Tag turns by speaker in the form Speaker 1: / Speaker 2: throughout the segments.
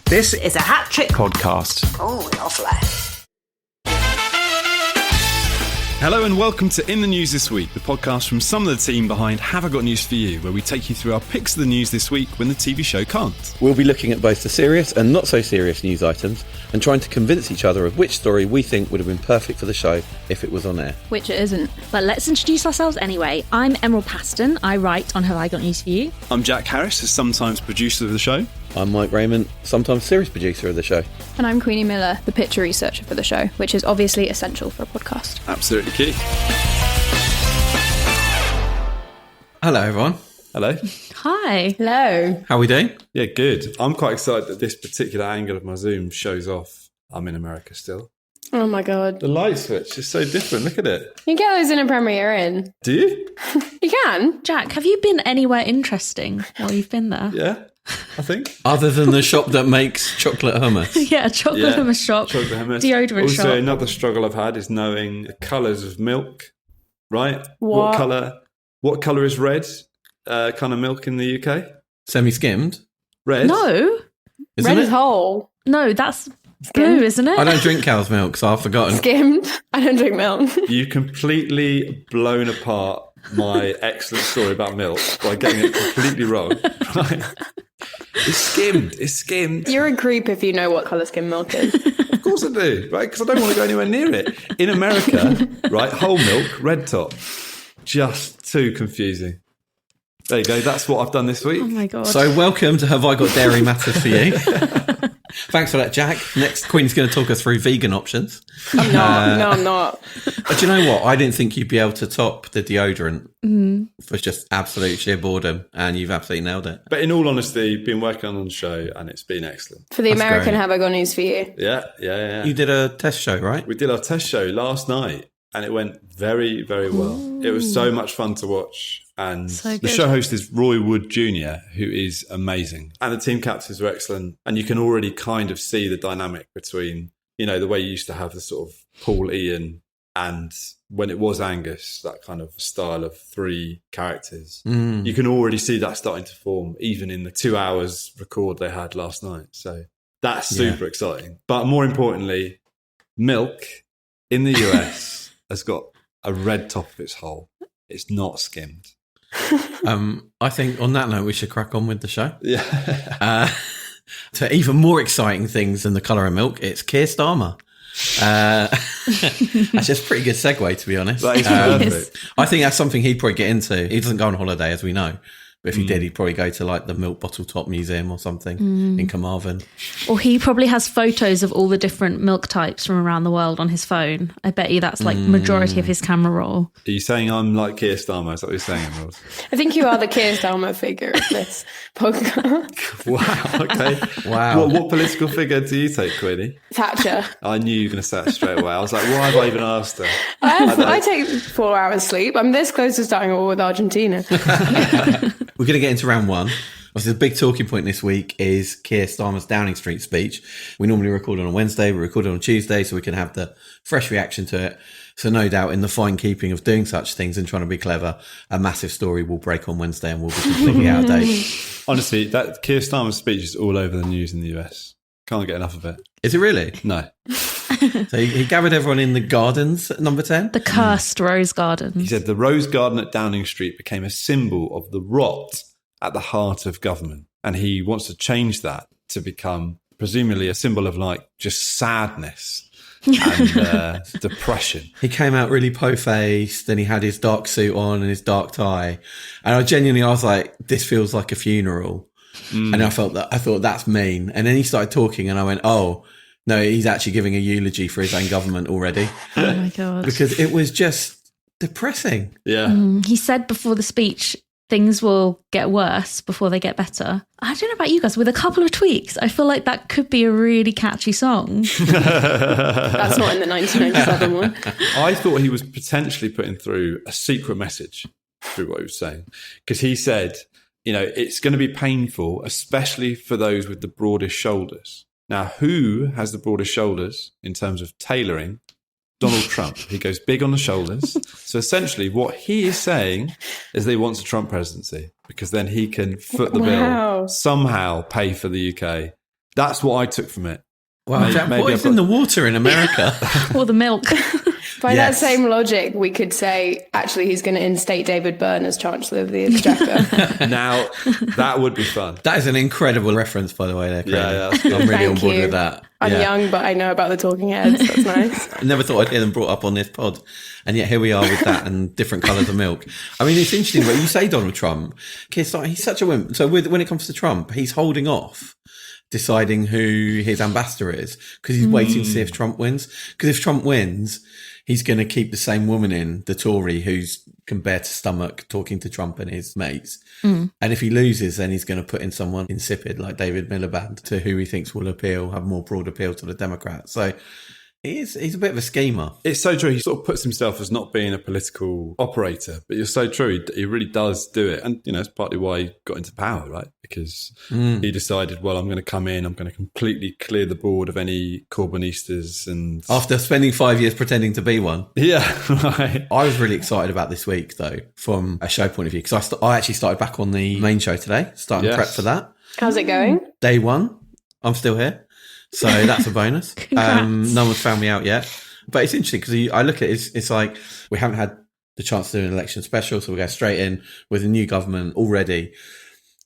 Speaker 1: This is a Hat Trick
Speaker 2: podcast.
Speaker 1: Oh, lovely.
Speaker 2: Hello and welcome to In the News This Week, the podcast from some of the team behind Have I Got News For You, where we take you through our picks of the news this week when the TV show can't.
Speaker 3: We'll be looking at both the serious and not so serious news items and trying to convince each other of which story we think would have been perfect for the show if it was on air.
Speaker 4: Which it isn't. But let's introduce ourselves anyway. I'm Emerald Paston. I write on Have I Got News For You.
Speaker 2: I'm Jack Harris, a sometimes producer of the show.
Speaker 3: I'm Mike Rayment, sometimes series producer of the show.
Speaker 5: And I'm Queenie Miller, the picture researcher for the show, which is obviously essential for a podcast.
Speaker 2: Absolutely key.
Speaker 3: Hello, everyone.
Speaker 2: Hello.
Speaker 4: Hi.
Speaker 5: Hello.
Speaker 3: How are we doing?
Speaker 2: Yeah, good. I'm quite excited that this particular angle of my Zoom shows off I'm in America still.
Speaker 5: Oh my God.
Speaker 2: The light switch is so different. Look at it.
Speaker 5: You can get those in a Premiere in.
Speaker 2: Do you?
Speaker 5: You can.
Speaker 4: Jack, have you been anywhere interesting while you've been there?
Speaker 2: Yeah, I think.
Speaker 3: Other than the shop that makes chocolate hummus.
Speaker 4: Yeah, chocolate hummus shop.
Speaker 2: Chocolate hummus.
Speaker 4: Deodorant shop.
Speaker 2: Also, another struggle I've had is knowing the colours of milk, right?
Speaker 5: What?
Speaker 2: What colour is red kind of milk in the UK?
Speaker 3: Semi-skimmed?
Speaker 2: Red?
Speaker 4: No.
Speaker 3: Isn't
Speaker 5: Red
Speaker 3: it?
Speaker 5: is whole.
Speaker 4: No, that's
Speaker 5: Skimmed.
Speaker 4: blue, isn't it?
Speaker 3: I don't drink cow's milk, so I've forgotten.
Speaker 5: Skimmed. I don't drink milk.
Speaker 2: You've completely blown apart my excellent story about milk by getting it completely wrong. Right? It's skimmed. It's skimmed.
Speaker 5: You're a creep if you know what colour skim milk is.
Speaker 2: Of course I do, right? Because I don't want to go anywhere near it. In America, right, whole milk, red top. Just too confusing. There you go. That's what I've done this week.
Speaker 4: Oh my God.
Speaker 3: So welcome to Have I Got Dairy Matters For You. Thanks for that, Jack. Next, Queen's going to talk us through vegan options.
Speaker 5: I'm not. No, I'm not.
Speaker 3: But you know what? I didn't think you'd be able to top the deodorant for just absolute sheer boredom, and you've absolutely nailed it.
Speaker 2: But in all honesty, been working on the show and it's been excellent.
Speaker 5: For the
Speaker 3: That's
Speaker 5: American
Speaker 3: great.
Speaker 5: Have I Got News For You.
Speaker 2: Yeah.
Speaker 3: You did a test show, right?
Speaker 2: We did our test show last night and it went very, very well.
Speaker 4: Ooh.
Speaker 2: It was so much fun to watch. And
Speaker 4: So
Speaker 2: the
Speaker 4: good.
Speaker 2: show host is Roy Wood Jr., who is amazing. And the team captains were excellent. And you can already kind of see the dynamic between, you know, the way you used to have the sort of Paul Ian and when it was Angus, that kind of style of three characters. You can already see that starting to form, even in the 2 hours record they had last night. So that's super exciting. But more importantly, milk in the US has got a red top of its hole. It's not skimmed.
Speaker 3: I think on that note, we should crack on with the show.
Speaker 2: Yeah.
Speaker 3: To even more exciting things than the colour of milk, it's Keir Starmer. That's just a pretty good segue, to be honest.
Speaker 2: That is perfect.
Speaker 3: I think that's something he'd probably get into. He doesn't go on holiday, as we know. But if he did, he'd probably go to like the Milk Bottle Top Museum or something in Carmarthen.
Speaker 4: Or he probably has photos of all the different milk types from around the world on his phone. I bet you that's like majority of his camera roll.
Speaker 2: Are you saying I'm like Keir Starmer? Is that what you're saying, Emerald?
Speaker 5: I think you are the Keir Starmer figure of this podcast.
Speaker 2: Wow. Okay.
Speaker 3: Wow.
Speaker 2: What political figure do you take, Queenie?
Speaker 5: Thatcher.
Speaker 2: I knew you were going to say that straight away. I was like, why have I even asked her?
Speaker 5: I take 4 hours sleep. I'm this close to starting a war with Argentina.
Speaker 3: We're going to get into round one. Obviously, the big talking point this week is Keir Starmer's Downing Street speech. We normally record it on a Wednesday. We record it on Tuesday so we can have the fresh reaction to it. So no doubt in the fine keeping of doing such things and trying to be clever, a massive story will break on Wednesday and we'll be completely out of date.
Speaker 2: Honestly, that Keir Starmer speech is all over the news in the US. Can't get enough of it.
Speaker 3: Is it really?
Speaker 2: No.
Speaker 3: So he gathered everyone in the gardens at number 10.
Speaker 4: The cursed rose garden.
Speaker 2: He said the Rose Garden at Downing Street became a symbol of the rot at the heart of government. And he wants to change that to become presumably a symbol of like just sadness and depression.
Speaker 3: He came out really po-faced and he had his dark suit on and his dark tie. And I was like, this feels like a funeral. And I thought that's mean. And then he started talking and I went, oh, no, he's actually giving a eulogy for his own government already.
Speaker 4: Oh my God.
Speaker 3: Because it was just depressing.
Speaker 2: Yeah.
Speaker 4: He said before the speech, things will get worse before they get better. I don't know about you guys, with a couple of tweaks, I feel like that could be a really catchy song.
Speaker 5: That's not in the 1997 one.
Speaker 2: I thought he was potentially putting through a secret message through what he was saying. Because he said, you know, it's going to be painful, especially for those with the broadest shoulders. Now, who has the broadest shoulders in terms of tailoring? Donald Trump. He goes big on the shoulders. So essentially what he is saying is that he wants a Trump presidency because then he can foot the bill, somehow pay for the UK That's what I took from it.
Speaker 3: Well, Jack, what is in the water in America?
Speaker 4: Or the milk.
Speaker 1: By that same logic, we could say, actually, he's going to instate David Byrne as Chancellor of the Exchequer.
Speaker 2: Now, that would be fun.
Speaker 3: That is an incredible reference, by the way, there, Craig.
Speaker 2: Yeah.
Speaker 3: I'm really on board
Speaker 1: you.
Speaker 3: with that.
Speaker 1: I'm young, but I know about the talking heads. That's nice.
Speaker 3: I never thought I'd hear them brought up on this pod. And yet here we are with that and different colours of milk. I mean, it's interesting, but you say Donald Trump, he's such a wimp. So when it comes to Trump, he's holding off deciding who his ambassador is because he's waiting to see if Trump wins. Because if Trump wins, he's going to keep the same woman in, the Tory, who's can bear to stomach talking to Trump and his mates. And if he loses, then he's going to put in someone insipid like David Miliband to who he thinks will have more broad appeal to the Democrats. So he's a bit of a schemer.
Speaker 2: It's so true. He sort of puts himself as not being a political operator, but you're so true. He really does do it. And, it's partly why he got into power, right? Because he decided, well, I'm going to come in, I'm going to completely clear the board of any Corbynistas. And
Speaker 3: after spending 5 years pretending to be one.
Speaker 2: Yeah, right.
Speaker 3: I was really excited about this week, though, from a show point of view, because I actually started back on the main show today, starting prep for that.
Speaker 1: How's it going?
Speaker 3: Day one. I'm still here. So that's a bonus. No one's found me out yet. But it's interesting because I look at it, it's like we haven't had the chance to do an election special, so we go straight in with a new government already.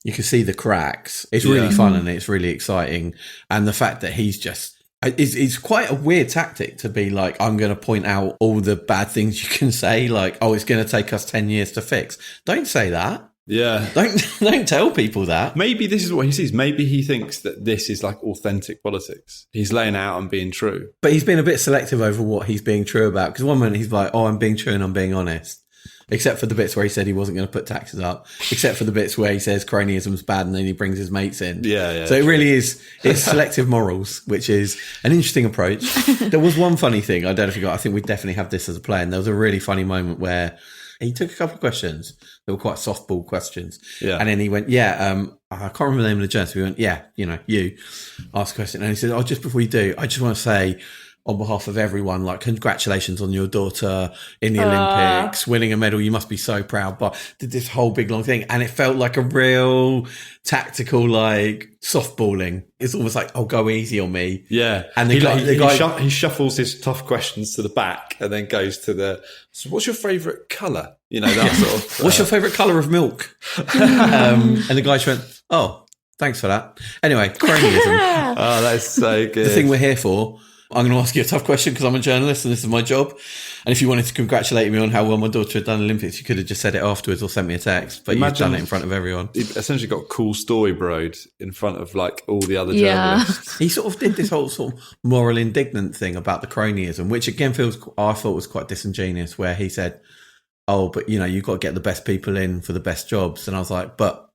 Speaker 3: You can see the cracks. It's really fun and it's really exciting. And the fact that it's quite a weird tactic to be like, I'm going to point out all the bad things you can say, like, oh, it's going to take us 10 years to fix. Don't say that.
Speaker 2: Yeah.
Speaker 3: Don't tell people that.
Speaker 2: Maybe this is what he sees. Maybe he thinks that this is like authentic politics. He's laying out and being true.
Speaker 3: But he's been a bit selective over what he's being true about. Because one minute he's like, oh, I'm being true and I'm being honest. Except for the bits where he said he wasn't going to put taxes up. Except for the bits where he says cronyism's bad and then he brings his mates in.
Speaker 2: Yeah.
Speaker 3: So it really is, it's selective morals, which is an interesting approach. There was one funny thing. I don't know if you got, I think we definitely have this as a plan. There was a really funny moment where he took a couple of questions. They were quite softball questions. Yeah. And then he went, I can't remember the name of the journalist. We went, you ask a question. And he said, just before you do, I just want to say on behalf of everyone, like, congratulations on your daughter in the Olympics, winning a medal. You must be so proud. But did this whole big long thing. And it felt like a real tactical, like, softballing. It's almost like, oh, go easy on me.
Speaker 2: Yeah.
Speaker 3: And
Speaker 2: he shuffles his tough questions to the back and then goes to so what's your favourite colour? That sort of.
Speaker 3: What's your favourite colour of milk? And the guy just went, oh, thanks for that. Anyway, cronyism.
Speaker 2: Oh, that's so good.
Speaker 3: The thing we're here for. I'm going to ask you a tough question because I'm a journalist and this is my job. And if you wanted to congratulate me on how well my daughter had done the Olympics, you could have just said it afterwards or sent me a text. But you've done it in front of everyone.
Speaker 2: He essentially got cool story broed in front of like all the other journalists.
Speaker 3: He sort of did this whole sort of moral indignant thing about the cronyism, which again I thought was quite disingenuous, where he said, oh, but you've got to get the best people in for the best jobs. And I was like, but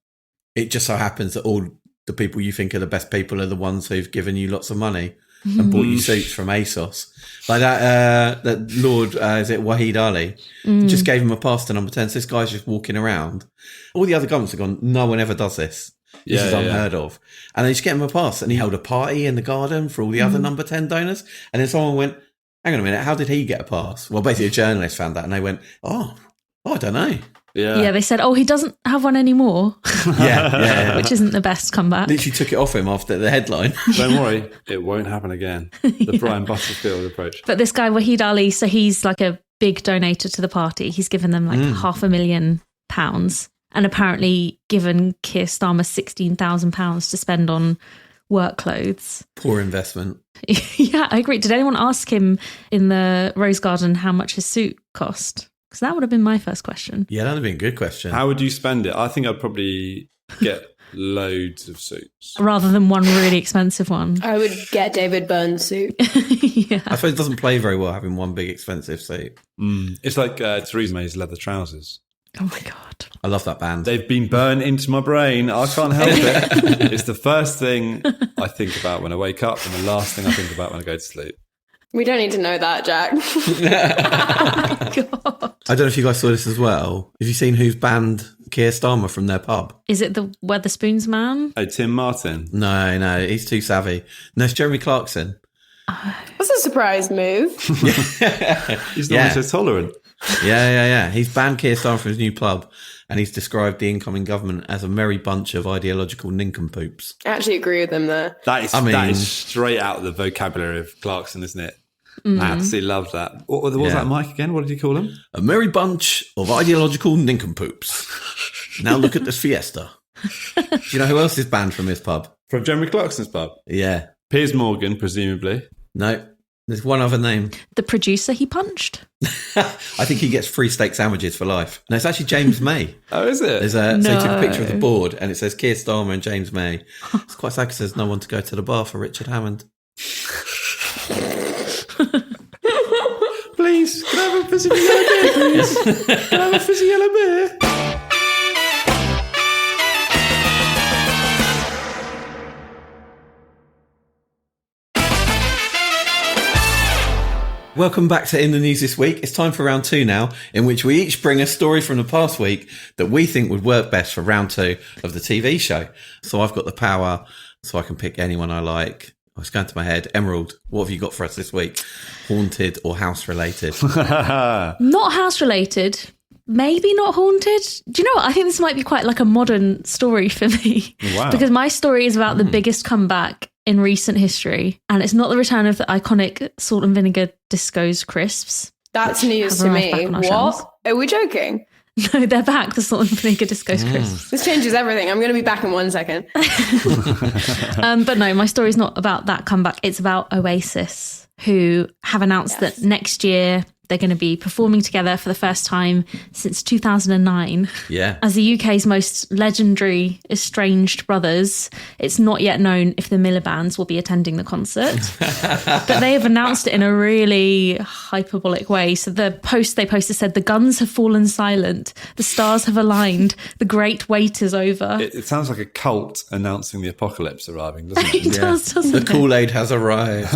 Speaker 3: it just so happens that all the people you think are the best people are the ones who've given you lots of money and bought you suits from ASOS. Like that Lord, is it Wahid Ali? Just gave him a pass to number 10. So this guy's just walking around. All the other governments have gone, no one ever does this. This is unheard of. And they just get him a pass. And he held a party in the garden for all the other number 10 donors. And then someone went, hang on a minute, how did he get a pass? Well, basically a journalist found that and they went, oh, I don't know.
Speaker 4: Yeah, they said, he doesn't have one anymore.
Speaker 3: Yeah.
Speaker 4: Which isn't the best comeback.
Speaker 3: Literally took it off him after the headline.
Speaker 2: Don't worry, it won't happen again. The Brian Butterfield approach.
Speaker 4: But this guy, Wahid Ali, so he's like a big donator to the party. He's given them like £500,000 and apparently given Keir Starmer £16,000 to spend on work clothes.
Speaker 3: Poor investment.
Speaker 4: Yeah, I agree. Did anyone ask him in the Rose Garden how much his suit cost? Because that would have been my first question.
Speaker 3: Yeah, that would have been a good question.
Speaker 2: How would you spend it? I think I'd probably get loads of suits.
Speaker 4: Rather than one really expensive one.
Speaker 1: I would get David Byrne's suit.
Speaker 4: Yeah.
Speaker 3: I suppose it doesn't play very well having one big expensive suit.
Speaker 2: It's like Theresa May's leather trousers.
Speaker 4: Oh my God.
Speaker 3: I love that band.
Speaker 2: They've been burned into my brain. I can't help it. It's the first thing I think about when I wake up and the last thing I think about when I go to sleep.
Speaker 1: We don't need to know that, Jack.
Speaker 3: God. I don't know if you guys saw this as well. Have you seen who's banned Keir Starmer from their pub?
Speaker 4: Is it the Wetherspoons man?
Speaker 2: Oh, Tim Martin?
Speaker 3: No, he's too savvy. No, it's Jeremy Clarkson.
Speaker 1: That's a surprise move.
Speaker 2: He's not so tolerant.
Speaker 3: Yeah. He's banned Keir Starmer from his new pub, and he's described the incoming government as a merry bunch of ideological nincompoops.
Speaker 1: I actually agree with him there.
Speaker 2: That is straight out of the vocabulary of Clarkson, isn't it? I absolutely love that. What was that, Mike, again? What did you call him?
Speaker 3: A merry bunch of ideological nincompoops. Now look at this fiesta. Do you know who else is banned from his pub?
Speaker 2: From Jeremy Clarkson's pub?
Speaker 3: Yeah.
Speaker 2: Piers Morgan, presumably.
Speaker 3: No, there's one other name.
Speaker 4: The producer he punched?
Speaker 3: I think he gets free steak sandwiches for life. No, it's actually James May.
Speaker 2: Oh, is it?
Speaker 3: So he took a picture of the board and it says Keir Starmer and James May. It's quite sad because there's no one to go to the bar for Richard Hammond.
Speaker 2: Please, can I have a fizzy yellow beer, please? Can I have a fizzy yellow beer?
Speaker 3: Welcome back to In the News This Week. It's time for round 2 now, in which we each bring a story from the past week that we think would work best for round 2 of the TV show. So I've got the power, so I can pick anyone I like. I was going to my head. Emerald, what have you got for us this week? Haunted or house related?
Speaker 4: Not house related. Maybe not haunted. Do you know what? I think this might be quite like a modern story for me.
Speaker 2: Wow.
Speaker 4: Because my story is about the biggest comeback in recent history. And it's not the return of the iconic salt and vinegar Disco's crisps.
Speaker 1: That's news to me. What? Are we joking?
Speaker 4: No, they're back, the salt and vinegar Disco's crisps.
Speaker 1: This changes everything. I'm going to be back in 1 second.
Speaker 4: But no, my story's not about that comeback. It's about Oasis, who have announced that next year they're going to be performing together for the first time since 2009.
Speaker 3: Yeah.
Speaker 4: As the UK's most legendary estranged brothers, it's not yet known if the Miller bands will be attending the concert. But they have announced it in a really hyperbolic way. So the post they posted said, "The guns have fallen silent. The stars have aligned. The great wait is over."
Speaker 2: It sounds like a cult announcing the apocalypse arriving, doesn't it?
Speaker 4: It does, doesn't
Speaker 3: The
Speaker 4: it?
Speaker 3: Kool-Aid has arrived.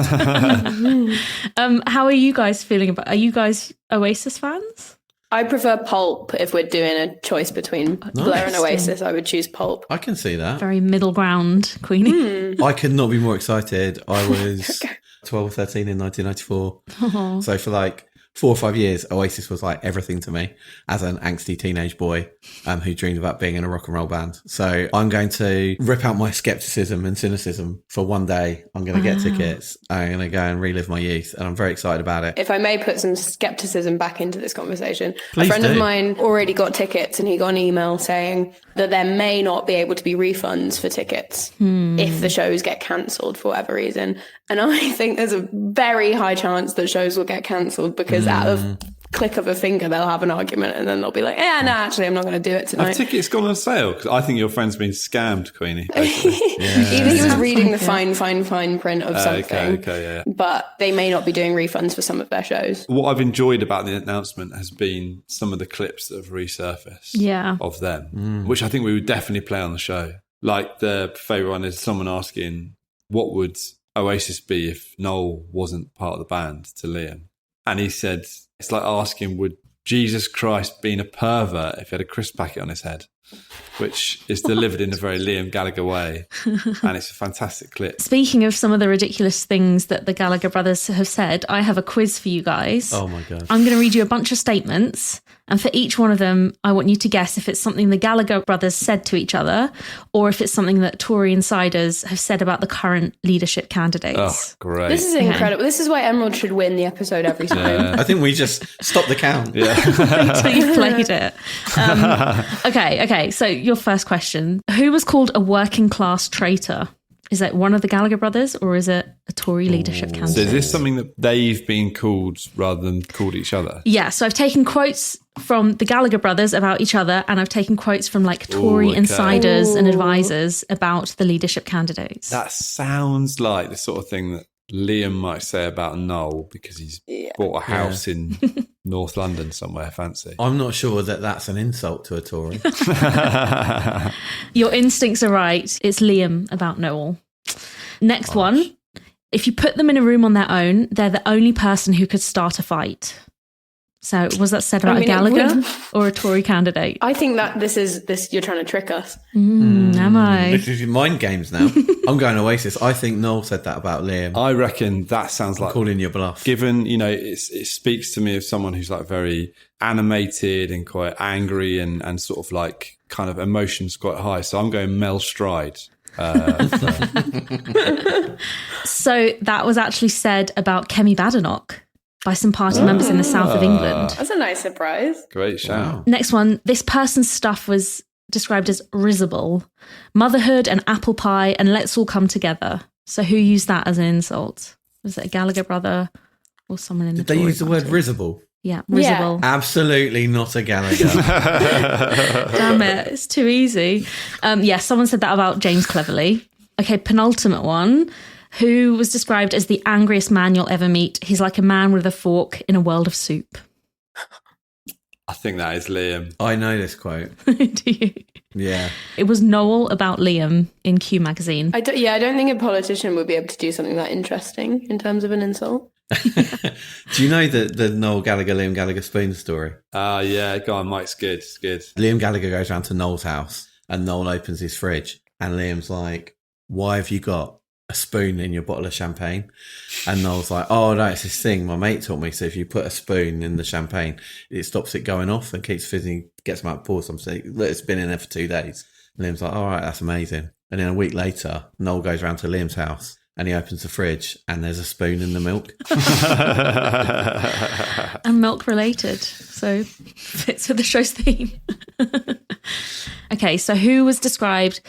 Speaker 4: How are you guys feeling about? Are you guys Oasis fans?
Speaker 1: I prefer Pulp. If we're doing a choice between Blur and Oasis, I would choose Pulp.
Speaker 3: I can see that.
Speaker 4: Very middle ground, Queenie.
Speaker 3: I could not be more excited. I was 12 or 13 in 1994. So for like 4 or 5 years, Oasis was like everything to me as an angsty teenage boy who dreamed about being in a rock and roll band. So I'm going to rip out my skepticism and cynicism for one day. I'm going to get tickets. I'm going to go and relive my youth, and I'm very excited about it.
Speaker 1: If I may put some skepticism back into this conversation,
Speaker 3: Please
Speaker 1: a friend
Speaker 3: do.
Speaker 1: of mine already got tickets, and he got an email saying that there may not be able to be refunds for tickets if the shows get cancelled for whatever reason. And I think there's a very high chance that shows will get cancelled because out of click of a finger they'll have an argument and then they'll be like, no, actually I'm not going to do it tonight.
Speaker 2: Have tickets gone on sale? Because I think your friend's been scammed, Queenie. Basically.
Speaker 1: Either he was reading the fine print of something,
Speaker 2: Okay.
Speaker 1: but they may not be doing refunds for some of their shows.
Speaker 2: What I've enjoyed about the announcement has been some of the clips that have resurfaced of them, which I think we would definitely play on the show. Like the favourite one is someone asking, what would Oasis be if Noel wasn't part of the band, to Liam? And he said, it's like asking, would Jesus Christ been a pervert if he had a crisp packet on his head? Which is delivered in a very Liam Gallagher way. And it's a fantastic clip.
Speaker 4: Speaking of some of the ridiculous things that the Gallagher brothers have said, I have a quiz for you guys.
Speaker 3: Oh my God.
Speaker 4: I'm going to read you a bunch of statements. And for each one of them, I want you to guess if it's something the Gallagher brothers said to each other or if it's something that Tory insiders have said about the current leadership candidates.
Speaker 2: Oh, great.
Speaker 1: This is incredible. This is why Emerald should win the episode every time.
Speaker 3: I think we just stop the count.
Speaker 2: Yeah.
Speaker 4: Until you've played it. Okay. So your first question. Who was called a working class traitor? Is it one of the Gallagher brothers or is it a Tory leadership candidate?
Speaker 2: So is this something that they've been called rather than called each other?
Speaker 4: Yeah, so I've taken quotes from the Gallagher brothers about each other and I've taken quotes from like Tory insiders and advisors about the leadership candidates.
Speaker 2: That sounds like the sort of thing that Liam might say about Noel because he's bought a house in North London somewhere fancy.
Speaker 3: I'm not sure that that's an insult to a Tory.
Speaker 4: Your instincts are right. It's Liam about Noel. Next one. If you put them in a room on their own, they're the only person who could start a fight. So was that said about
Speaker 1: I mean,
Speaker 4: a
Speaker 1: it
Speaker 4: Gallagher
Speaker 1: would-
Speaker 4: or a Tory candidate?
Speaker 1: I think that this you're trying to trick us.
Speaker 4: Am I?
Speaker 3: This is your mind games now. I'm going Oasis. I think Noel said that about Liam.
Speaker 2: I reckon that sounds like
Speaker 3: Calling your bluff.
Speaker 2: given, it speaks to me of someone who's like very animated and quite angry and sort of like kind of emotions quite high. So I'm going Mel Stride.
Speaker 4: So that was actually said about Kemi Badenoch by some party members in the south of England.
Speaker 1: That's a nice surprise.
Speaker 2: Great shout.
Speaker 3: Wow.
Speaker 4: Next one, this person's stuff was described as risible, motherhood and apple pie, and let's all come together. So who used that as an insult? Was it a Gallagher brother or someone in the
Speaker 3: Did they
Speaker 4: Tory
Speaker 3: use the word
Speaker 4: party?
Speaker 3: risible?
Speaker 4: Yeah, risible.
Speaker 3: Absolutely not a Gallagher.
Speaker 4: Damn it, it's too easy. Someone said that about James Cleverly. Okay, penultimate one. Who was described as the angriest man you'll ever meet. He's like a man with a fork in a world of soup.
Speaker 2: I think that is Liam.
Speaker 3: I know this quote.
Speaker 4: Do you?
Speaker 3: Yeah.
Speaker 4: It was Noel about Liam in Q magazine.
Speaker 1: I don't think a politician would be able to do something that interesting in terms of an insult.
Speaker 3: Do you know the Noel Gallagher, Liam Gallagher spoon story?
Speaker 2: Yeah, go on, Mike's good. It's good.
Speaker 3: Liam Gallagher goes round to Noel's house and Noel opens his fridge and Liam's like, why have you got a spoon in your bottle of champagne? And Noel's like, oh no, it's this thing my mate taught me, so if you put a spoon in the champagne it stops it going off and keeps fizzing, gets them out, pour some, so it's been in there for 2 days. And Liam's like, all right, that's amazing. And then a week later Noel goes round to Liam's house and he opens the fridge and there's a spoon in the milk.
Speaker 4: And milk related, so fits with the show's theme. Okay, so who was described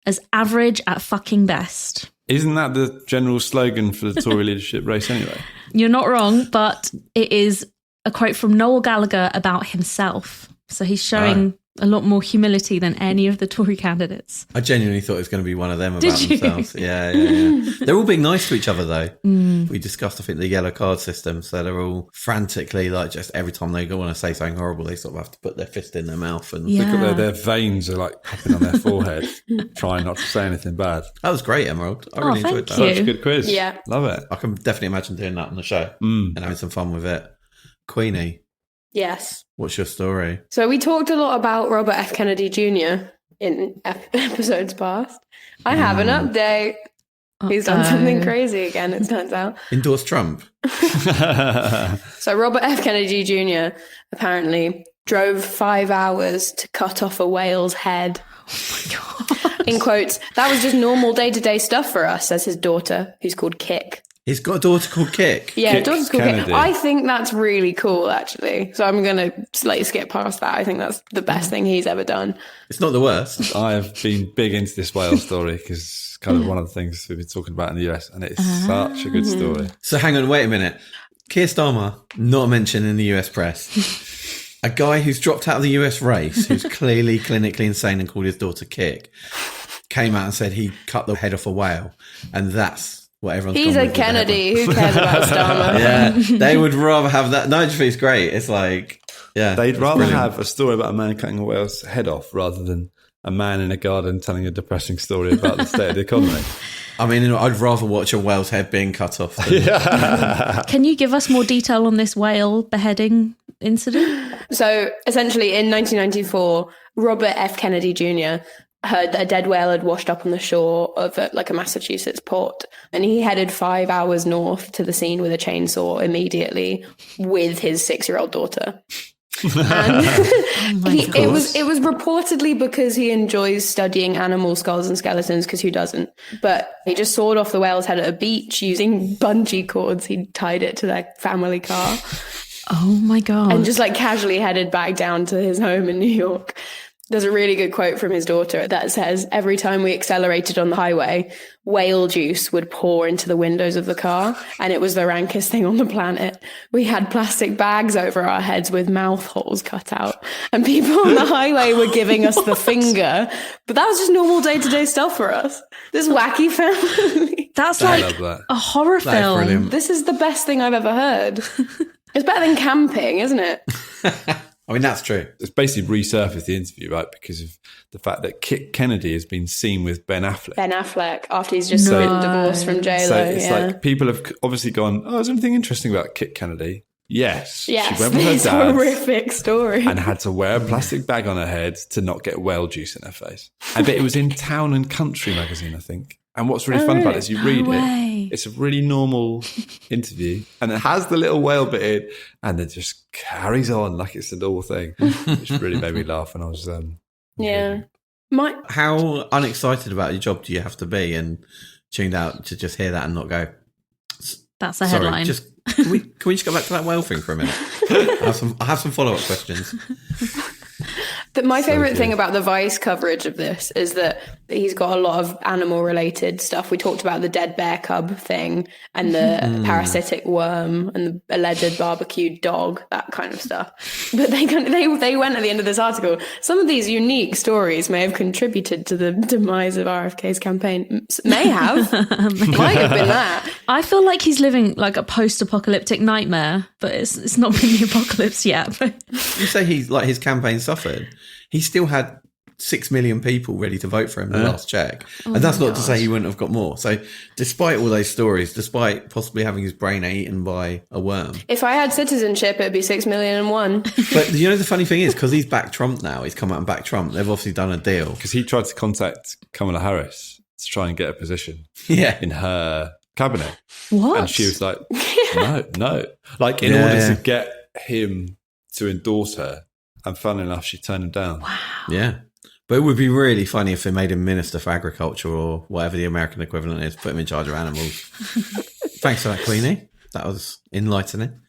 Speaker 4: as average at fucking best?
Speaker 2: Isn't that the general slogan for the Tory leadership race anyway?
Speaker 4: You're not wrong, but it is a quote from Noel Gallagher about himself. So he's showing a lot more humility than any of the Tory candidates.
Speaker 3: I genuinely thought it was going to be one of them about
Speaker 4: Did you?
Speaker 3: themselves. Yeah. They're all being nice to each other though. We discussed, I think, the yellow card system. So they're all frantically, like, just every time they want to say something horrible, they sort of have to put their fist in their mouth. And
Speaker 4: Yeah.
Speaker 2: Look at their veins are like popping on their forehead, trying not to say anything bad.
Speaker 3: that was great, Emerald. I really enjoyed
Speaker 4: thank
Speaker 3: that.
Speaker 4: you.
Speaker 2: Such a good quiz.
Speaker 1: Yeah.
Speaker 2: Love it.
Speaker 3: I can definitely imagine doing that on the show and having some fun with it. Queenie,
Speaker 1: Yes.
Speaker 3: what's your story?
Speaker 1: So we talked a lot about Robert F. Kennedy Jr. in episodes past. I have an update. He's done something crazy again, it turns out.
Speaker 3: Endorse Trump.
Speaker 1: So Robert F. Kennedy Jr. apparently drove 5 hours to cut off a whale's head. In quotes, that was just normal day-to-day stuff for us, says his daughter, who's called Kick.
Speaker 3: He's got a daughter called Kick.
Speaker 1: Yeah,
Speaker 2: Kick
Speaker 1: daughter's called
Speaker 2: Kennedy.
Speaker 1: Kick. I think that's really cool, actually. So I'm going to like skip past that. I think that's the best thing he's ever done.
Speaker 3: It's not the worst.
Speaker 2: I have been big into this whale story because it's kind of one of the things we've been talking about in the US, and it's such a good story.
Speaker 3: So hang on, wait a minute. Keir Starmer, not mentioned in the US press. A guy who's dropped out of the US race, who's clearly clinically insane and called his daughter Kick, came out and said he cut the head off a whale. And that's what everyone's
Speaker 1: He's
Speaker 3: gone
Speaker 1: a
Speaker 3: with with
Speaker 1: Kennedy. Who cares about Starmer?
Speaker 3: Yeah, they would rather have that. No, I just think it's great. It's like, yeah.
Speaker 2: They'd
Speaker 3: it's
Speaker 2: rather
Speaker 3: brilliant.
Speaker 2: have a story about a man cutting a whale's head off rather than a man in a garden telling a depressing story about the state of the economy.
Speaker 3: I mean, I'd rather watch a whale's head being cut off. Than,
Speaker 4: Can you give us more detail on this whale beheading incident?
Speaker 1: So essentially, in 1994, Robert F. Kennedy Jr. heard that a dead whale had washed up on the shore of a Massachusetts port, and he headed 5 hours north to the scene with a chainsaw immediately with his 6-year-old daughter. And it was reportedly because he enjoys studying animal skulls and skeletons, because who doesn't? But he just sawed off the whale's head at a beach using bungee cords. He tied it to their family car
Speaker 4: Oh my God.
Speaker 1: and just like casually headed back down to his home in New York. There's a really good quote from his daughter that says, every time we accelerated on the highway, whale juice would pour into the windows of the car, and it was the rankest thing on the planet. We had plastic bags over our heads with mouth holes cut out, and people on the highway were giving us the finger, but that was just normal day-to-day stuff for us. This wacky family.
Speaker 4: That's
Speaker 2: I
Speaker 4: like
Speaker 2: love that.
Speaker 4: a horror
Speaker 3: That is
Speaker 4: film.
Speaker 3: brilliant.
Speaker 1: This is the best thing I've ever heard. It's better than camping, isn't it?
Speaker 3: I mean, that's true.
Speaker 2: It's basically resurfaced the interview, right? Because of the fact that Kit Kennedy has been seen with Ben Affleck.
Speaker 1: Ben Affleck, after he's just
Speaker 4: No.
Speaker 1: been divorced from J-Lo.
Speaker 2: So it's
Speaker 1: yeah.
Speaker 2: like people have obviously gone, oh, is there anything interesting about Kit Kennedy? Yes.
Speaker 1: Yes,
Speaker 2: she went with her
Speaker 1: this
Speaker 2: dad
Speaker 1: horrific story.
Speaker 2: and had to wear a plastic bag on her head to not get whale juice in her face. And it was in Town and Country magazine, I think. And what's really fun about it is you read it. It's a really normal interview, and it has the little whale bit in, and it just carries on like it's a normal thing, which really made me laugh. And I was,
Speaker 3: How unexcited about your job do you have to be and tuned out to just hear that and not go?
Speaker 4: That's a headline.
Speaker 3: Can we just go back to that whale thing for a minute? I have some follow-up questions.
Speaker 1: My favourite thing about the Vice coverage of this is that he's got a lot of animal-related stuff. We talked about the dead bear cub thing and the parasitic worm and the alleged barbecued dog, that kind of stuff. But they went at the end of this article. Some of these unique stories may have contributed to the demise of RFK's campaign. May have. Might have been that.
Speaker 4: I feel like he's living like a post-apocalyptic nightmare, but it's not been the apocalypse yet.
Speaker 3: You say his campaign suffered. He still had 6 million people ready to vote for him the last check. And that's not to say he wouldn't have got more. So despite all those stories, despite possibly having his brain eaten by a worm.
Speaker 1: If I had citizenship, it'd be 6,000,001.
Speaker 3: But the funny thing is, because he's backed Trump now, he's come out and backed Trump, they've obviously done a deal.
Speaker 2: because he tried to contact Kamala Harris to try and get a position in her cabinet.
Speaker 4: What?
Speaker 2: And she was like, no. Like, in order to get him to endorse her. And funnily enough, she turned him down.
Speaker 4: Wow.
Speaker 3: Yeah. But it would be really funny if they made him Minister for Agriculture or whatever the American equivalent is, put him in charge of animals. Thanks for that, Queenie. That was enlightening.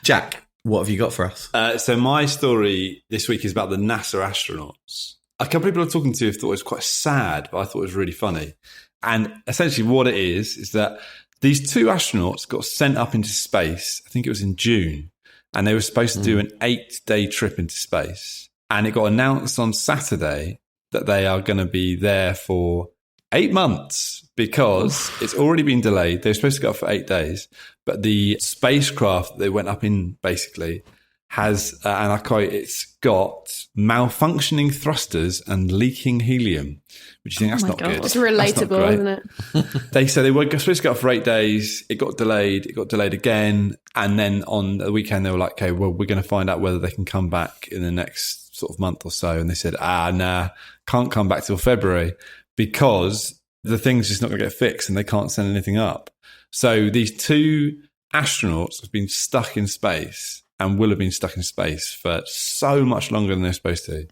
Speaker 3: Jack, what have you got for us?
Speaker 2: So my story this week is about the NASA astronauts. A couple of people I'm talking to thought it was quite sad, but I thought it was really funny. And essentially what it is that these 2 astronauts got sent up into space, I think it was in June, and they were supposed to do an 8-day trip into space. And it got announced on Saturday that they are going to be there for 8 months because it's already been delayed. They were supposed to go up for 8 days, but the spacecraft that they went up in basically has, and I quote, it's got malfunctioning thrusters and leaking helium, which you think that's not
Speaker 4: God.
Speaker 2: good.
Speaker 1: It's relatable, isn't it?
Speaker 2: They said they were supposed to go up for 8 days. It got delayed again. And then on the weekend, they were like, okay, well, we're going to find out whether they can come back in the next sort of month or so. And they said, nah, can't come back till February because the thing's just not going to get fixed and they can't send anything up. So these 2 astronauts have been stuck in space and will have been stuck in space for so much longer than they're supposed to.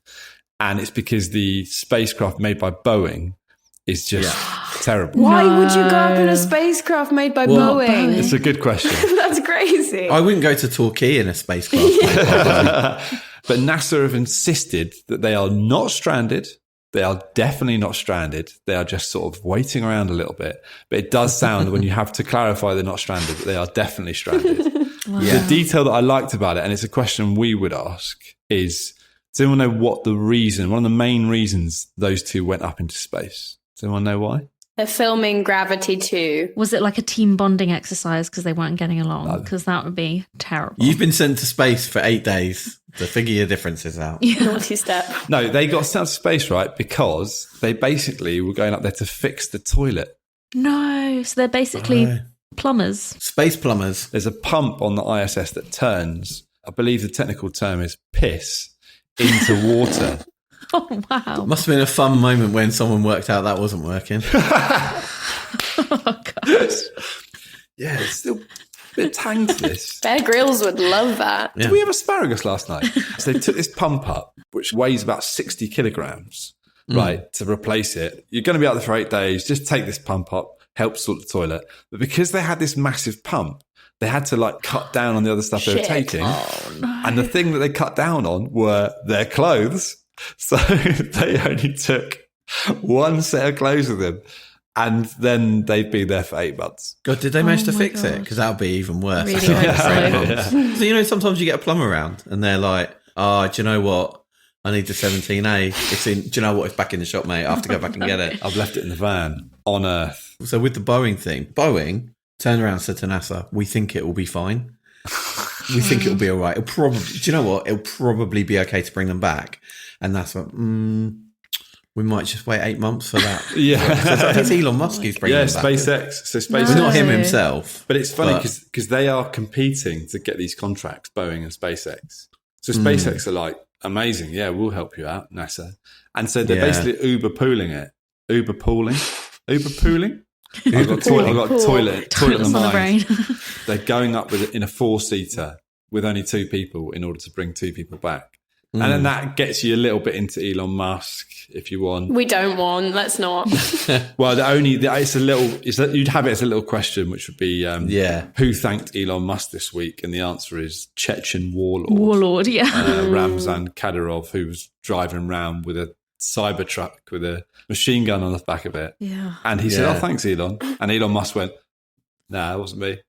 Speaker 2: And it's because the spacecraft made by Boeing is just terrible.
Speaker 1: Why would you go up in a spacecraft made by Boeing?
Speaker 2: It's a good question.
Speaker 1: That's crazy.
Speaker 3: I wouldn't go to Torquay in a spacecraft.
Speaker 2: But NASA have insisted that they are not stranded. They are definitely not stranded. They are just sort of waiting around a little bit. But it does sound, when you have to clarify they're not stranded, that they are definitely stranded. The detail that I liked about it, and it's a question we would ask, is does anyone know what the reason, one of the main reasons those 2 went up into space? Does anyone know why?
Speaker 1: They're filming Gravity 2.
Speaker 4: Was it like a team bonding exercise because they weren't getting along? Because that would be terrible.
Speaker 3: You've been sent to space for 8 days to figure your differences out.
Speaker 1: Naughty step.
Speaker 2: No, they got sent to space, right, because they basically were going up there to fix the toilet.
Speaker 4: No, so they're basically plumbers.
Speaker 3: Space plumbers.
Speaker 2: There's a pump on the ISS that turns, I believe the technical term is piss, into water.
Speaker 4: Oh, wow.
Speaker 3: Must have been a fun moment when someone worked out that wasn't working.
Speaker 4: Oh, gosh.
Speaker 2: Yeah, it's still a bit tang to this.
Speaker 1: Bear Grylls would love that.
Speaker 3: Yeah.
Speaker 2: Did we have asparagus last night? So they took this pump up, which weighs about 60 kilograms, right, to replace it. You're going to be out there for 8 days. Just take this pump up, help sort the toilet. But because they had this massive pump, they had to like cut down on the other stuff they were taking.
Speaker 4: Oh, no.
Speaker 2: And the thing that they cut down on were their clothes. So they only took 1 set of clothes with them. And then they'd be there for 8 months.
Speaker 3: God, did they manage to
Speaker 4: my
Speaker 3: fix it?
Speaker 4: gosh.
Speaker 3: Because that would be even worse.
Speaker 4: Really hope so.
Speaker 3: So, sometimes you get a plumber around and they're like, do you know what? I need the 17A. It's in. Do you know what? It's back in the shop, mate. I have to go back and get it.
Speaker 2: I've left it in the van on Earth.
Speaker 3: So with the Boeing thing, Boeing turned around and said to NASA, we think it will be fine. We think it'll be all right. It'll probably, do you know what? It'll probably be okay to bring them back. And NASA went, We might just wait 8 months for that.
Speaker 2: Yeah.
Speaker 3: So I think it's Elon Musk who's bringing it back.
Speaker 2: SpaceX. So SpaceX.
Speaker 3: But not him himself.
Speaker 2: But it's funny because they are competing to get these contracts, Boeing and SpaceX. So SpaceX are like, amazing, yeah, we'll help you out, NASA. And so they're basically Uber pooling it. Uber pooling? I've got toilet on the brain. They're going up with it in a 4-seater with only 2 people in order to bring 2 people back. And then that gets you a little bit into Elon Musk, if you want.
Speaker 1: We don't want. Let's not.
Speaker 2: Well, you'd have it as a little question, which would be, who thanked Elon Musk this week? And the answer is Chechen warlord. Ramzan Kadyrov, who was driving around with a Cybertruck with a machine gun on the back of it.
Speaker 4: Yeah.
Speaker 2: And he said, thanks, Elon. And Elon Musk went, nah, it wasn't me.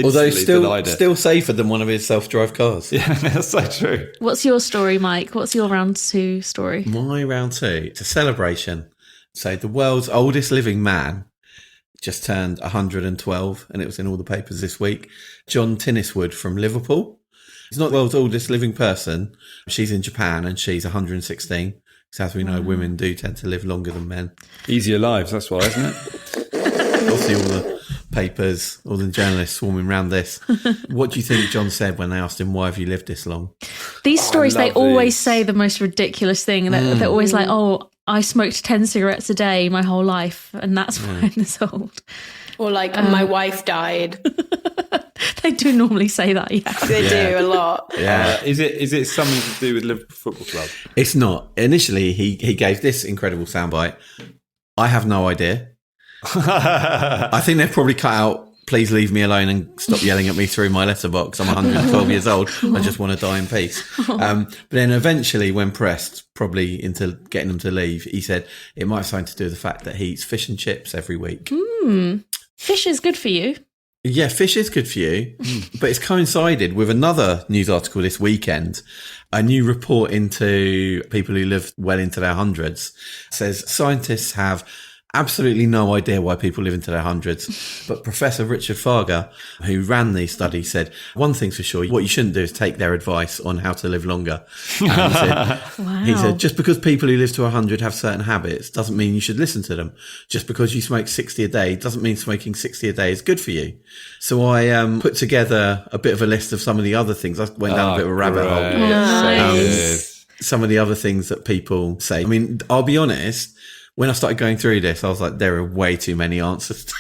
Speaker 3: Although still safer than one of his self-drive cars.
Speaker 2: Yeah, that's so true.
Speaker 4: What's your story, Mike? What's your round 2 story?
Speaker 3: My round 2, it's a celebration. So the world's oldest living man just turned 112, and it was in all the papers this week. John Tinniswood from Liverpool. He's not the world's oldest living person. She's in Japan, and she's 116. So as we know, women do tend to live longer than men.
Speaker 2: Easier lives, that's why, isn't it?
Speaker 3: Obviously, all the papers, all the journalists swarming around this. What do you think John said when they asked him, why have you lived this long?
Speaker 4: These stories, they always say the most ridiculous thing. And they're always like, I smoked 10 cigarettes a day my whole life, and that's why I'm this old.
Speaker 1: Or like, my wife died.
Speaker 4: They do normally say that,
Speaker 1: They do a lot.
Speaker 2: Yeah. Is it something to do with Liverpool Football Club?
Speaker 3: It's not. Initially, he gave this incredible soundbite. I have no idea. I think they've probably cut out, please leave me alone and stop yelling at me through my letterbox. I'm 112 years old. I just want to die in peace. But then eventually, when pressed, probably into getting them to leave, he said it might have something to do with the fact that he eats fish and chips every week.
Speaker 4: Fish is good for you.
Speaker 3: Yeah, fish is good for you, but it's coincided with another news article this weekend. A new report into people who live well into their hundreds says scientists have absolutely no idea why people live into their hundreds. But Professor Richard Farger, who ran these studies, said one thing's for sure, what you shouldn't do is take their advice on how to live longer. He said, just because people who live to 100 have certain habits doesn't mean you should listen to them. Just because you smoke 60 a day doesn't mean smoking 60 a day is good for you. So I put together a bit of a list of some of the other things. I went down a bit of a rabbit hole.
Speaker 1: Nice.
Speaker 3: Some of the other things that people say. I mean, I'll be honest, when I started going through this, I was like, there are way too many answers.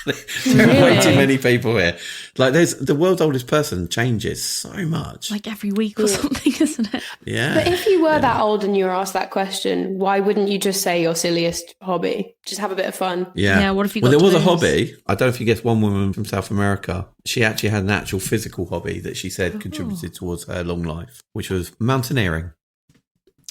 Speaker 3: There are way too many people here. Like, the world's oldest person changes so much.
Speaker 4: Like every week or something, isn't it?
Speaker 3: Yeah.
Speaker 1: But if you were that old and you were asked that question, why wouldn't you just say your silliest hobby? Just have a bit of fun.
Speaker 4: Yeah. What if you got
Speaker 3: there was a
Speaker 4: twins?
Speaker 3: hobby. I don't know if you guessed, one woman from South America. She actually had an actual physical hobby that she said contributed towards her long life, which was mountaineering.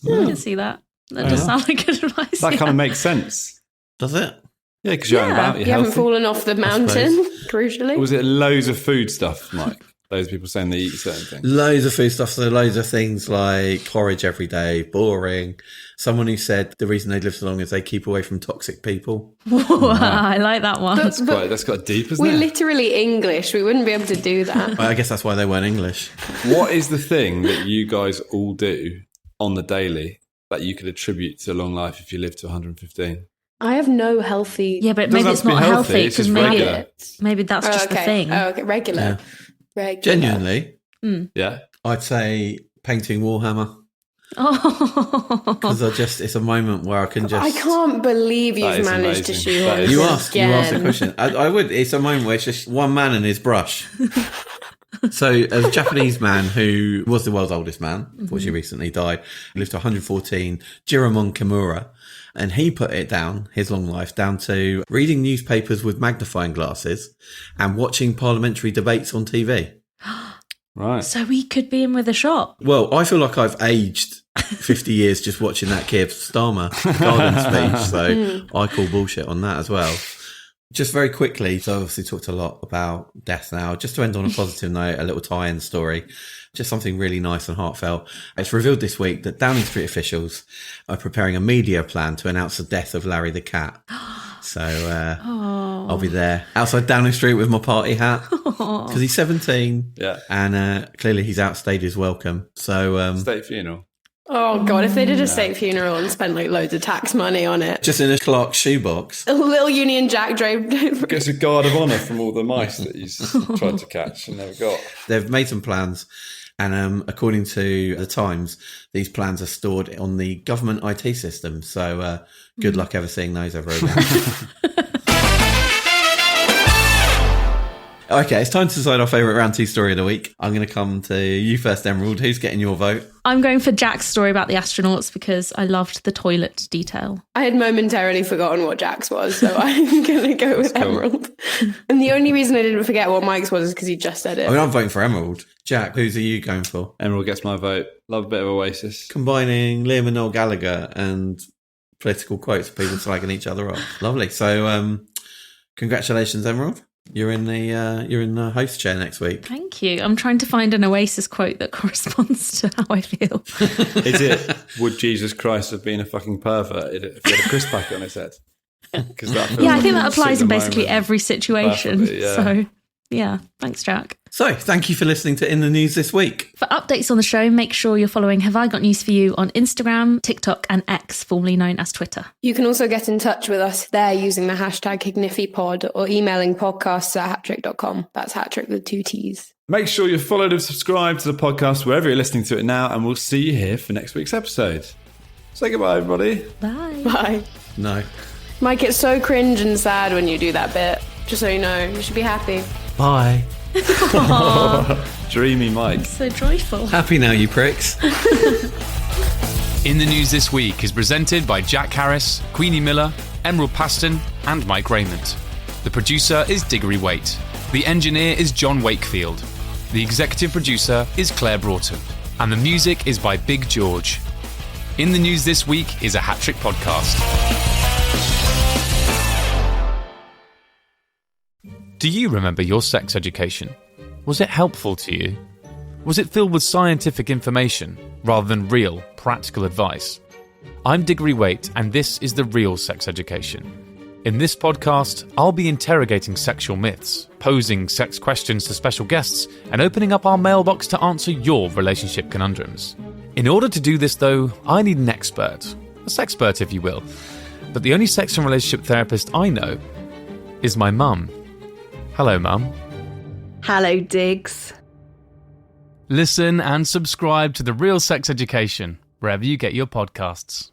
Speaker 4: I can see that. That does sound like good advice.
Speaker 2: That kind of makes sense.
Speaker 3: Does it?
Speaker 2: Yeah, because you're out and about, you're
Speaker 1: you haven't
Speaker 2: healthy.
Speaker 1: fallen off the mountain, crucially.
Speaker 2: Was it loads of food stuff, Mike? Loads of people saying they eat certain things.
Speaker 3: Loads of food stuff. So loads of things like porridge every day, boring. Someone who said the reason they live so long is they keep away from toxic people.
Speaker 4: I like that one.
Speaker 2: That's quite deep, isn't it?
Speaker 1: We're literally English. We wouldn't be able to do that.
Speaker 3: Well, I guess that's why they weren't English.
Speaker 2: What is the thing that you guys all do on the daily that you could attribute to long life if you live to 115?
Speaker 1: I have no healthy...
Speaker 4: Yeah, but
Speaker 2: Doesn't
Speaker 4: maybe
Speaker 2: have
Speaker 4: it's
Speaker 2: to be
Speaker 4: not
Speaker 2: healthy,
Speaker 4: healthy
Speaker 2: it's
Speaker 4: because
Speaker 2: just regular.
Speaker 4: maybe that's just the thing.
Speaker 1: Oh, okay. Regular.
Speaker 3: Genuinely,
Speaker 2: Yeah.
Speaker 3: I'd say painting Warhammer.
Speaker 4: Oh,
Speaker 3: Because it's a moment where I can just...
Speaker 1: I can't believe
Speaker 2: That
Speaker 1: you've
Speaker 2: is
Speaker 1: managed to
Speaker 2: amazing.
Speaker 1: shoehorn
Speaker 2: That is-
Speaker 3: You
Speaker 1: this
Speaker 3: asked
Speaker 1: again.
Speaker 3: a question. I would. It's a moment where it's just one man and his brush. So, a Japanese man who was the world's oldest man, unfortunately recently died, lived to 114, Jiromon Kimura, and he put it down, his long life, down to reading newspapers with magnifying glasses and watching parliamentary debates on TV.
Speaker 2: Right.
Speaker 4: so we could be in with a shot.
Speaker 3: Well, I feel like I've aged 50 years just watching that Keir Starmer garden speech, so I call bullshit on that as well. Just very quickly, so obviously talked a lot about death now. Just to end on a positive note, a little tie-in story, just something really nice and heartfelt. It's revealed this week that Downing Street officials are preparing a media plan to announce the death of Larry the cat. So I'll be there outside Downing Street with my party hat because he's 17.
Speaker 2: Yeah.
Speaker 3: And clearly he's outstayed his welcome. So
Speaker 2: State funeral.
Speaker 1: Oh God, if they did a state funeral and spent like loads of tax money on it.
Speaker 3: Just in a Clark shoebox.
Speaker 1: A little Union Jack draped over.
Speaker 2: Gets a guard of honour from all the mice that he's tried to catch and never got.
Speaker 3: They've made some plans, and according to the Times, these plans are stored on the government IT system. So good luck ever seeing those ever again. Okay, it's time to decide our favourite round 2 story of the week. I'm going to come to you first, Emerald. Who's getting your vote?
Speaker 4: I'm going for Jack's story about the astronauts because I loved the toilet detail.
Speaker 1: I had momentarily forgotten what Jack's was, so I'm going to go with Emerald. And the only reason I didn't forget what Mike's was is because he just said it.
Speaker 3: I mean, I'm voting for Emerald. Jack, whose are you going for?
Speaker 2: Emerald gets my vote. Love a bit of Oasis.
Speaker 3: Combining Liam and Noel Gallagher and political quotes of people slagging each other off. Lovely. So, congratulations, Emerald. You're in the host chair next week.
Speaker 4: Thank you. I'm trying to find an Oasis quote that corresponds to how I feel.
Speaker 2: Is it, would Jesus Christ have been a fucking pervert if he had a crisp packet on his head?
Speaker 4: Yeah, I think that applies in basically every situation.
Speaker 2: Perfectly, yeah.
Speaker 4: So, yeah, thanks, Jack.
Speaker 3: So, thank you for listening to In the News This Week.
Speaker 4: For updates on the show, make sure you're following Have I Got News For You on Instagram, TikTok and X, formerly known as Twitter.
Speaker 1: You can also get in touch with us there using the hashtag HignifiPod or emailing podcasts@hattrick.com. That's hattrick with 2 T's.
Speaker 2: Make sure you're followed and subscribed to the podcast wherever you're listening to it now, and we'll see you here for next week's episode. Say goodbye, everybody.
Speaker 4: Bye.
Speaker 1: Bye.
Speaker 3: No.
Speaker 1: Mike, it's so cringe and sad when you do that bit. Just so you know, you should be happy.
Speaker 3: Bye.
Speaker 2: Dreamy Mike.
Speaker 4: So joyful.
Speaker 3: Happy now, you pricks.
Speaker 6: In the News This Week is presented by Jack Harris, Queenie Miller, Emerald Paston and Mike Rayment. The producer is Diggory Waite. The engineer is John Wakefield. The executive producer is Claire Broughton. And the music is by Big George. In the News This Week is a Hat-Trick podcast. Do you remember your sex education? Was it helpful to you? Was it filled with scientific information rather than real, practical advice? I'm Diggory Waite, and this is The Real Sex Education. In this podcast, I'll be interrogating sexual myths, posing sex questions to special guests, and opening up our mailbox to answer your relationship conundrums. In order to do this, though, I need an expert. A sexpert, if you will. But the only sex and relationship therapist I know is my mum. Hello, Mum.
Speaker 7: Hello, Diggs.
Speaker 6: Listen and subscribe to The Real Sex Education, wherever you get your podcasts.